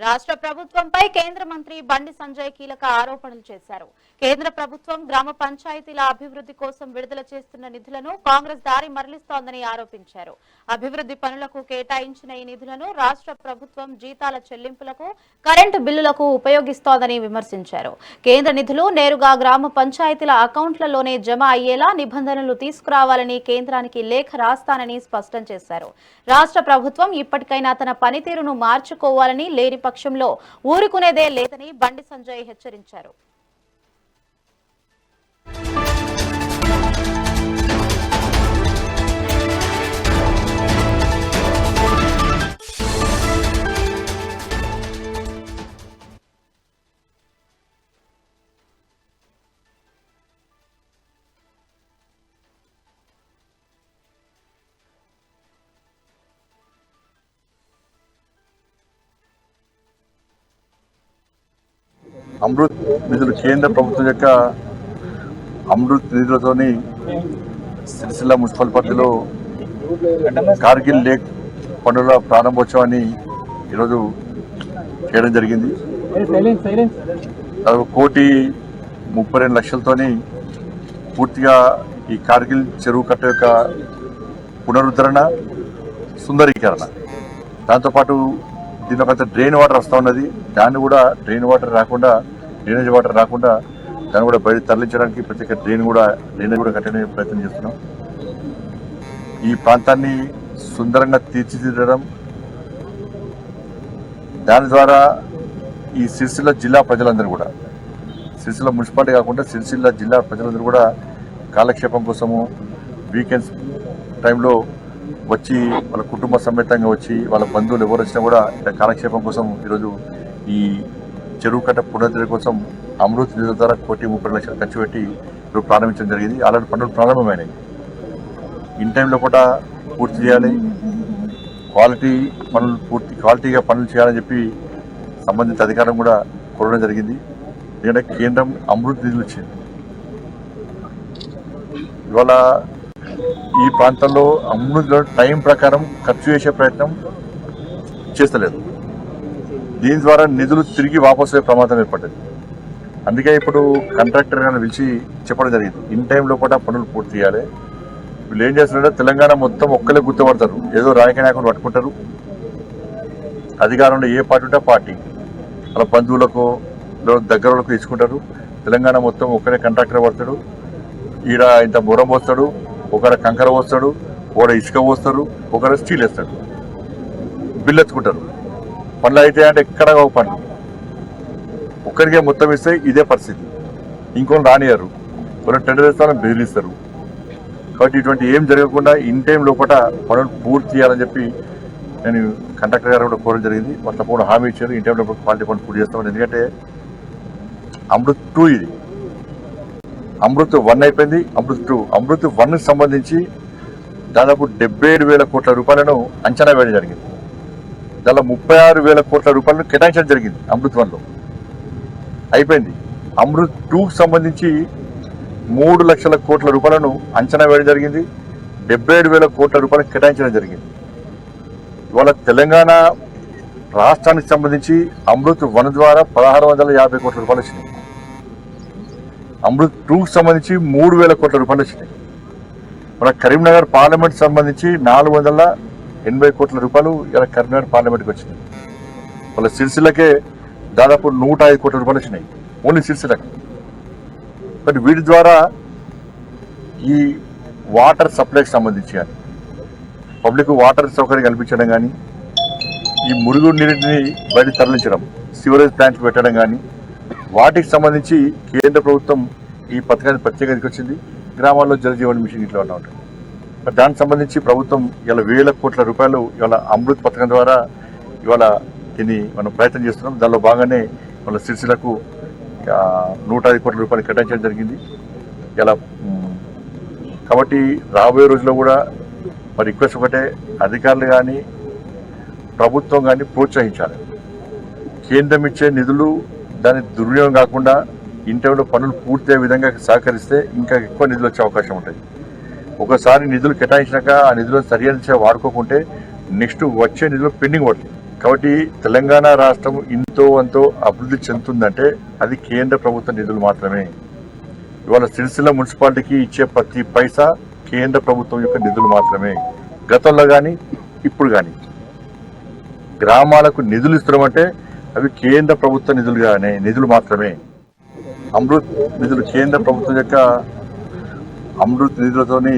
రాష్ట్ర ప్రభుత్వంపై కేంద్ర మంత్రి బండి సంజయ్ కీలక ఆరోపణలు చేశారు. కేంద్ర ప్రభుత్వం గ్రామ పంచాయతీల అభివృద్ధి కోసం విడుదల చేస్తున్న నిధులను కాంగ్రెస్ దారి మరలిస్తోందని ఆరోపించారు. అభివృద్ధి పనులకు కేటాయించిన ఈ నిధులను రాష్ట్ర ప్రభుత్వం జీతాల చెల్లింపులకు, కరెంటు బిల్లులకు ఉపయోగిస్తోందని విమర్శించారు. కేంద్ర నిధులు నేరుగా గ్రామ పంచాయతీల అకౌంట్లలోనే జమ అయ్యేలా నిబంధనలు తీసుకురావాలని కేంద్రానికి లేఖ రాస్తానని స్పష్టం చేశారు. రాష్ట్ర ప్రభుత్వం ఇప్పటికైనా తన పనితీరును మార్చుకోవాలని, లేని పక్షంలో ఊరుకునేదే లేదని బండి సంజయ్ హెచ్చరించారు. అమృత్ నిధులు కేంద్ర ప్రభుత్వం యొక్క అమృత్ నిధులతోని సిరిసిల్ల మున్సిపల్ పరిధిలో కార్గిల్ లేక్ పనుల ప్రారంభోత్సవాన్ని ఈరోజు చేయడం జరిగింది. 1,32,00,000తోని పూర్తిగా ఈ కార్గిల్ చెరువు కట్ట యొక్క పునరుద్ధరణ, సుందరీకరణ, దాంతోపాటు దీనిలో కొంత డ్రైన్ వాటర్ వస్తూ ఉన్నది. దాన్ని కూడా డ్రైనేజ్ వాటర్ రాకుండా దాన్ని కూడా బయట తరలించడానికి ప్రత్యేక డ్రైనేజ్ కూడా కట్టే ప్రయత్నం చేస్తున్నాం. ఈ ప్రాంతాన్ని సుందరంగా తీర్చిదిద్దడం, దాని ద్వారా ఈ సిరిసిల్ల జిల్లా ప్రజలందరూ కూడా, సిరిసిల్ల మున్సిపాలిటీ కాకుండా సిరిసిల్ల జిల్లా ప్రజలందరూ కూడా కాలక్షేపం కోసము వీకెండ్స్ టైంలో వచ్చి వాళ్ళ కుటుంబ సమేతంగా వచ్చి వాళ్ళ బంధువులు ఎవరు వచ్చినా కూడా ఇలా కాలక్షేపం కోసం ఈరోజు ఈ చెరువు కట్ట పునరుద్ధరణ కోసం అమృత్ నిధుల ద్వారా 1,30,00,000 ఖర్చు పెట్టి ఇప్పుడు ప్రారంభించడం జరిగింది. ఆల్రెడీ పనులు ప్రారంభమైనాయి. ఇన్ టైంలో కూడా పూర్తి చేయాలి, క్వాలిటీగా పనులు చేయాలని చెప్పి సంబంధిత అధికారం కూడా కోరడం జరిగింది. ఎందుకంటే కేంద్రం అమృత్ నిధులు ఇచ్చింది. ఇవాళ ఈ ప్రాంతంలో అమృత్ టైం ప్రకారం ఖర్చు చేసే ప్రయత్నం చేస్తలేదు. దీని ద్వారా నిధులు తిరిగి వాపసు అయ్యే ప్రమాదం ఏర్పడ్డది. అందుకే ఇప్పుడు కాంట్రాక్టర్ గారిని పిలిచి చెప్పడం జరిగింది, ఇన్ టైంలో కూడా పనులు పూర్తి చేయాలి. వీళ్ళు ఏం చేస్తున్నారంటే తెలంగాణ మొత్తం ఒక్కలే గుర్తుపడతారు, ఏదో రాజకీయ నాయకులు పట్టుకుంటారు. అధికారంలో ఏ పార్టీ ఉంటే పార్టీ వాళ్ళ బంధువులకు దగ్గరలకు తీసుకుంటారు. తెలంగాణ మొత్తం ఒక్కడే కాంట్రాక్టర్ పడతాడు. ఈడ ఇంత బురం పోస్తాడు, ఒకరు కంకర పోస్తాడు, ఒకరు ఇసుక పోస్తారు, ఒకరు స్టీల్ వేస్తాడు, బిల్లు ఎత్తుకుంటారు. పనులు అయితే అంటే ఎక్కడ పనులు ఒక్కరికే మొత్తం ఇస్తే ఇదే పరిస్థితి. ఇంకొని రానియారు, కొన్ని టెండర్ ఇస్తారని బెదిరిస్తారు. కాబట్టి ఇటువంటి ఏం జరగకుండా ఇన్ టైం లోపల పనులు పూర్తి చేయాలని చెప్పి నేను కండక్టర్ గారు కూడా కోరడం జరిగింది. వాళ్ళు తప్పకుండా హామీ ఇచ్చారు, ఇన్ టైం లోపల క్వాలిటీ పనులు పూర్తి చేస్తామని. ఎందుకంటే అమృత్ 2 ఇది, అమృత్ 1 అయిపోయింది, అమృత్ 2. అమృత్ 1కి సంబంధించి దాదాపు 77,000 కోట్ల రూపాయలను అంచనా వేయడం జరిగింది. దానిలో 36,000 కోట్ల రూపాయలను కేటాయించడం జరిగింది. అమృత్ 1లో అయిపోయింది. అమృత్ 2కి సంబంధించి 3 లక్షల కోట్ల రూపాయలను అంచనా వేయడం జరిగింది. 77,000 కోట్ల రూపాయలను కేటాయించడం జరిగింది. ఇవాళ తెలంగాణ రాష్ట్రానికి సంబంధించి అమృత్ 1 ద్వారా 1,650 కోట్ల రూపాయలు వచ్చినాయి. అమృత్ 2కి సంబంధించి 3,000 కోట్ల రూపాయలు వచ్చినాయి. మన కరీంనగర్ పార్లమెంట్ సంబంధించి 480 కోట్ల రూపాయలు ఇలా కరీంనగర్ పార్లమెంట్కి వచ్చినాయి. వాళ్ళ సిరిసిల్లకే దాదాపు 105 కోట్ల రూపాయలు వచ్చినాయి, ఓన్లీ సిరిసిల్లకి. బట్ వీటి ద్వారా ఈ వాటర్ సప్లైకి సంబంధించి కానీ, పబ్లిక్ వాటర్ సౌకర్యం కల్పించడం కానీ, ఈ మురుగు నీటిని బయట తరలించడం, సివరేజ్ ప్లాంట్లు పెట్టడం కానీ, వాటికి సంబంధించి కేంద్ర ప్రభుత్వం ఈ పథకాన్ని ప్రత్యేకంగా తీసుకొచ్చింది. గ్రామాల్లో జలజీవన్ మిషన్ ఇట్లా ఉంటాయి. మరి దానికి సంబంధించి ప్రభుత్వం ఇవాళ 1,000 కోట్ల రూపాయలు ఇవాళ అమృత్ పథకం ద్వారా ఇవాళ దీన్ని మనం ప్రయత్నం చేస్తున్నాం. దానిలో భాగంగానే వాళ్ళ సిరిసిల్లకు 105 కోట్ల రూపాయలు కేటాయించడం జరిగింది. ఇలా కాబట్టి రాబోయే రోజుల్లో కూడా మరి రిక్వెస్ట్ ఒకటే, అధికారులు కానీ ప్రభుత్వం కానీ ప్రోత్సహించాలి. కేంద్రం ఇచ్చే నిధులు దాని దుర్వినియోగం కాకుండా ఇన్ టైంలో పనులు పూర్తయ్యే విధంగా సహకరిస్తే ఇంకా ఎక్కువ నిధులు వచ్చే అవకాశం ఉంటుంది. ఒకసారి నిధులు కేటాయించినాక ఆ నిధులను సరైన వాడుకోకుంటే నెక్స్ట్ వచ్చే నిధులు పెండింగ్ పడుతుంది. కాబట్టి తెలంగాణ రాష్ట్రం ఇంతో అంతో అభివృద్ధి చెందుతుందంటే అది కేంద్ర ప్రభుత్వ నిధులు మాత్రమే. ఇవాళ సిరిసిల్ల మున్సిపాలిటీకి ఇచ్చే ప్రతి పైసా కేంద్ర ప్రభుత్వం యొక్క నిధులు మాత్రమే. గతంలో కానీ ఇప్పుడు కానీ గ్రామాలకు నిధులు ఇస్తున్నామంటే అవి కేంద్ర ప్రభుత్వ నిధులు మాత్రమే. అమృత్ నిధులు కేంద్ర ప్రభుత్వం యొక్క అమృత్ నిధులతోని